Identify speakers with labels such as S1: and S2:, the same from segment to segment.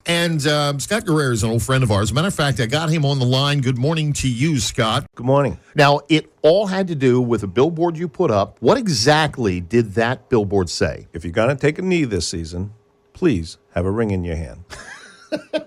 S1: And Scott Garieri is an old friend of ours. As a matter of fact, I got him on the line. Good morning to you, Scott.
S2: Good morning.
S1: Now, it all had to do with a billboard you put up. What exactly did that billboard say?
S2: If you're going to take a knee this season, please have a ring in your hand.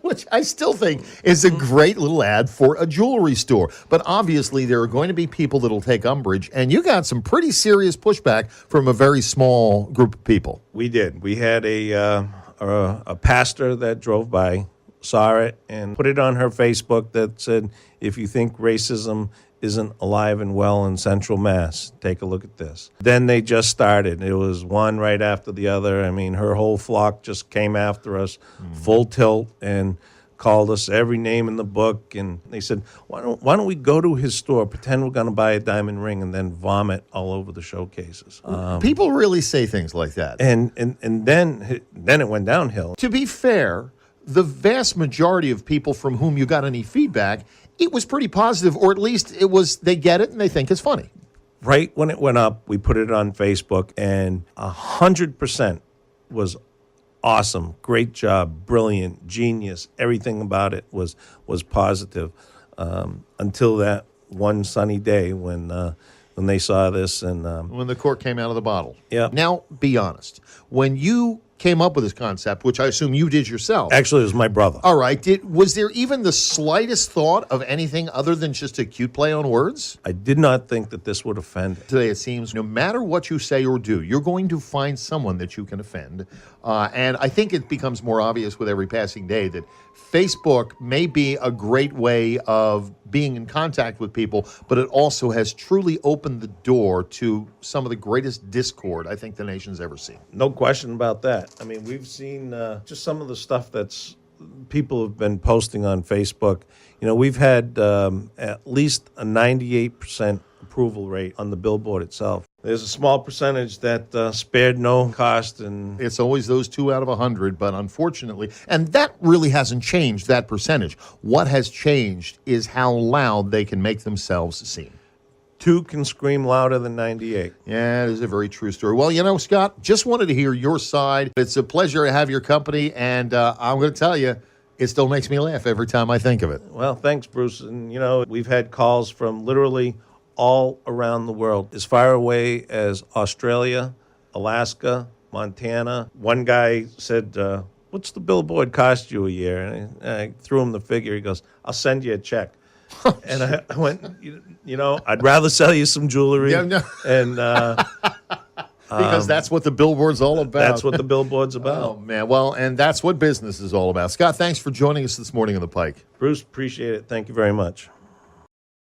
S1: Which I still think is a great little ad for a jewelry store. But obviously, there are going to be people that will take umbrage, and you got some pretty serious pushback from a very small group of people.
S2: We did. We had a pastor that drove by, saw it, and put it on her Facebook that said, if you think racism isn't alive and well in Central Mass, take a look at this. Then they just started. It was one right after the other. I mean, her whole flock just came after us, full tilt, and called us every name in the book. And they said, why don't we go to his store, pretend we're going to buy a diamond ring, and then vomit all over the showcases.
S1: People really say things like that.
S2: And then it went downhill.
S1: To be fair, the vast majority of people from whom you got any feedback, it was pretty positive, or at least it was, they get it and they think it's funny.
S2: Right when it went up, we put it on Facebook, and 100% was awesome. Great job, brilliant, genius. Everything about it was positive until that one sunny day when they saw this. And
S1: when the cork came out of the bottle.
S2: Yeah.
S1: Now, be honest. When you came up with this concept, which I assume you did yourself.
S2: Actually, it was my brother.
S1: All right. Was there even the slightest thought of anything other than just a cute play on words?
S2: I did not think that this would offend.
S1: Today, it seems no matter what you say or do, you're going to find someone that you can offend. And I think it becomes more obvious with every passing day that Facebook may be a great way of being in contact with people, but it also has truly opened the door to some of the greatest discord I think the nation's ever seen.
S2: No question about that. I mean, we've seen just some of the stuff that's people have been posting on Facebook. You know, we've had at least a 98% approval rate on the billboard itself. There's a small percentage that spared no cost, and
S1: it's always those 2 out of 100, but unfortunately, and that really hasn't changed, that percentage. What has changed is how loud they can make themselves seem.
S2: 2 can scream louder than 98.
S1: Yeah, it is a very true story. Well, you know, Scott, just wanted to hear your side. It's a pleasure to have your company, and I'm going to tell you, it still makes me laugh every time I think of it.
S2: Well, thanks, Bruce. And, you know, we've had calls from literally all around the world, as far away as Australia, Alaska, Montana. One guy said, what's the billboard cost you a year? And I threw him the figure. He goes, I'll send you a check. And I went, you know, I'd rather sell you some jewelry.
S1: Yeah, no.
S2: And
S1: because that's what the billboard's all about.
S2: That's what the billboard's about.
S1: Oh, man. Well, and that's what business is all about. Scott, thanks for joining us this morning on The Pike.
S2: Bruce, appreciate it. Thank you very much.